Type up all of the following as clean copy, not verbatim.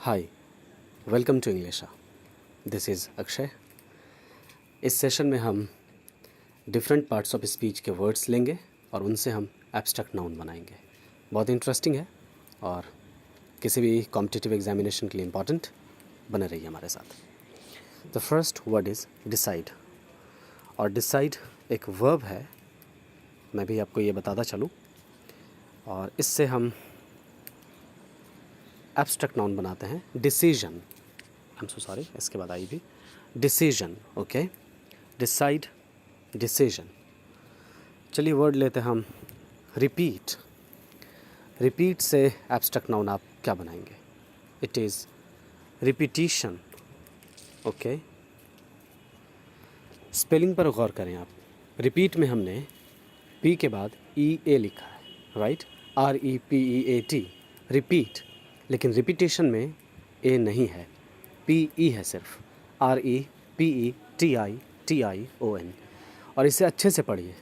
Hi, welcome to Englisha. This is Akshay. इस session में हम डिफरेंट पार्ट्स ऑफ स्पीच के वर्ड्स लेंगे और उनसे हम एब्स्ट्रैक्ट नाउन बनाएंगे। बहुत इंटरेस्टिंग है और किसी भी कॉम्पिटिटिव एग्जामिनेशन के लिए इम्पॉर्टेंट। बने रहिए हमारे साथ। The first word is decide, और डिसाइड एक वर्ब है, मैं भी आपको ये बताता चलूँ, और इससे हम एब्स्ट्रैक्ट नाउन बनाते हैं। Decision, I am so sorry, इसके बाद आई भी डिसीजन। Okay, decide, decision. चलिए वर्ड लेते हैं हम रिपीट। रिपीट से एब्स्ट्रैक्ट नाउन आप क्या बनाएंगे? It is repetition. Okay, spelling पर गौर करें आप। रिपीट में हमने पी के बाद ई ए लिखा है, राइट? REPEAT, repeat. लेकिन रिपीटेशन में ए नहीं है, PE है सिर्फ, REPETITION। और इसे अच्छे से पढ़िए,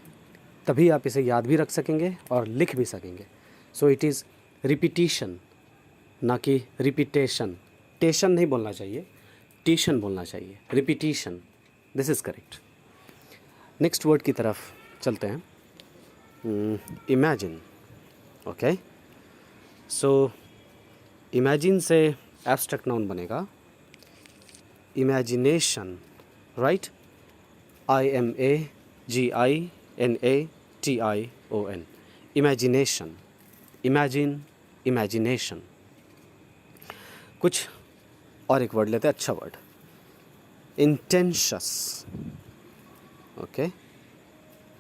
तभी आप इसे याद भी रख सकेंगे और लिख भी सकेंगे। सो इट इज़ रिपीटिशन, ना कि रिपीटेशन। टेशन नहीं बोलना चाहिए, टीशन बोलना चाहिए, repetition. This is correct. Next word की तरफ चलते हैं। इमेजिन। ओके, सो इमेजिन से एब्स्ट्रैक्ट नाउन बनेगा imagination, right? IMAGINATION, imagination. Imagine, imagination. कुछ और एक वर्ड लेते हैं, अच्छा word, intentious. Okay,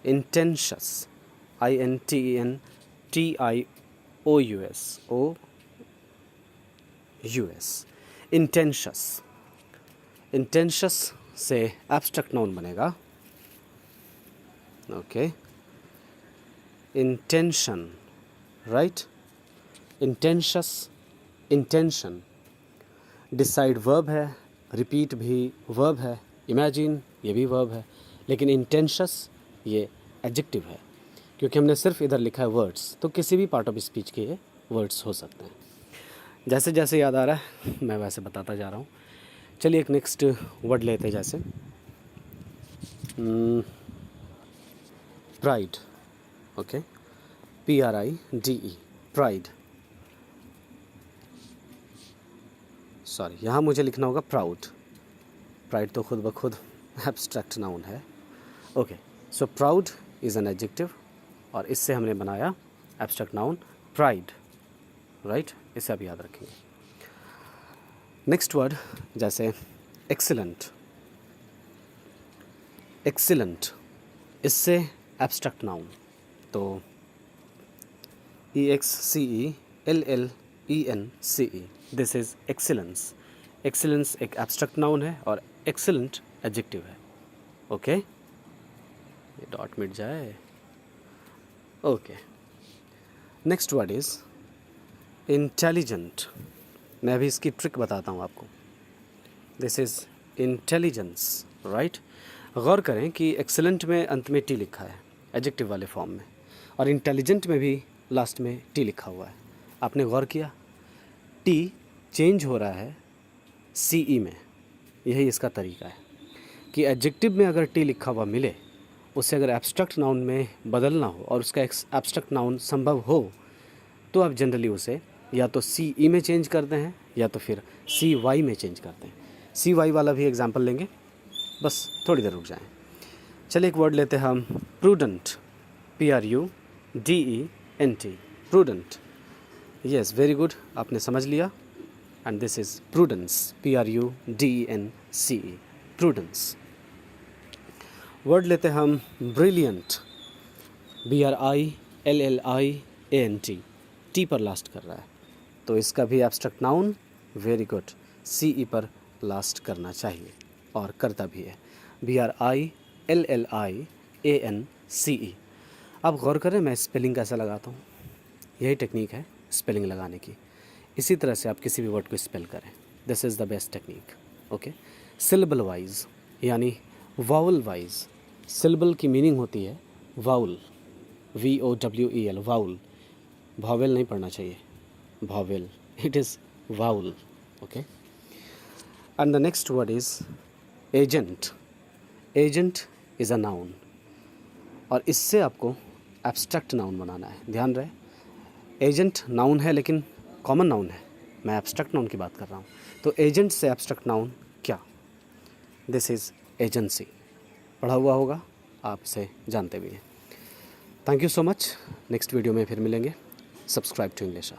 intentious, INTENTIOUS, intentious. Intentious से एब्स्ट्रैक्ट नाउन बनेगा, okay, intention, right? Intentious, intention. Decide verb है, रिपीट भी वर्ब है, इमेजिन ये भी वर्ब है, लेकिन इंटेंशस ये एडजेक्टिव है, क्योंकि हमने सिर्फ इधर लिखा है वर्ड्स, तो किसी भी पार्ट ऑफ स्पीच के ये वर्ड्स हो सकते हैं। जैसे जैसे याद आ रहा है मैं वैसे बताता जा रहा हूँ। चलिए एक नेक्स्ट वर्ड लेते हैं, जैसे pride. Okay, PRIDE, pride. Sorry, यहाँ मुझे लिखना होगा प्राउड। प्राइड तो खुद ब खुद एब्स्ट्रैक्ट नाउन है। Okay, so proud is an adjective और इससे हमने बनाया एब्स्ट्रैक्ट नाउन प्राइड, राइट? इसे आप याद रखेंगे। नेक्स्ट वर्ड जैसे एक्सीलेंट। एक्सीलेंट, इससे एब्स्ट्रैक्ट नाउन तो EXCELLENCE, this is excellence. Excellence एक एब्स्ट्रैक्ट नाउन है और एक्सीलेंट एडजेक्टिव है। ओके, ये डॉट मिट जाए। Okay, next word is intelligent. मैं अभी इसकी ट्रिक बताता हूँ आपको। This is intelligence, right? गौर करें कि एक्सीलेंट में अंत में टी लिखा है एडजेक्टिव वाले फॉर्म में, और इंटेलिजेंट में भी लास्ट में टी लिखा हुआ है। आपने गौर किया? टी चेंज हो रहा है CE में। यही इसका तरीका है कि एडजेक्टिव में अगर टी लिखा हुआ मिले, उसे अगर एब्स्ट्रैक्ट नाउन में बदलना हो और उसका एब्स्ट्रैक्ट नाउन संभव हो, तो आप जनरली उसे या तो CE में चेंज करते हैं या तो फिर CY में चेंज करते हैं। CY वाला भी एग्जांपल लेंगे, बस थोड़ी देर रुक जाएं। चलिए एक वर्ड लेते हैं हम prudent, PRUDENT, prudent. Yes, very good, आपने समझ लिया। And this is prudence, PRUDENCE, prudence. Word लेते हैं हम ब्रिलियंट, BRILLIANT, टी पर लास्ट कर रहा है, तो इसका भी abstract noun, very good, CE पर लास्ट करना चाहिए और करता भी है, BRILLIANCE। आप गौर करें मैं स्पेलिंग कैसा लगाता हूँ, यही टेक्निक है स्पेलिंग लगाने की। इसी तरह से आप किसी भी वर्ड को स्पेल करें, this is the best technique. Okay, syllable wise यानी वाउल वाइज। सिलेबल की मीनिंग होती है वाउल, VOWEL, वाउल। भावेल नहीं पढ़ना चाहिए, vowel, it is vowel, okay. And the next word is agent. Agent is a noun, और इससे आपको एब्स्ट्रैक्ट नाउन बनाना है। ध्यान रहे, एजेंट नाउन है लेकिन कॉमन नाउन है, मैं एब्स्ट्रैक्ट नाउन की बात कर रहा हूँ। तो एजेंट से एब्स्ट्रैक्ट नाउन क्या? This is agency. पढ़ा हुआ होगा, आप इसे जानते भी हैं। Thank you so much. Next video में फिर मिलेंगे। Subscribe to English.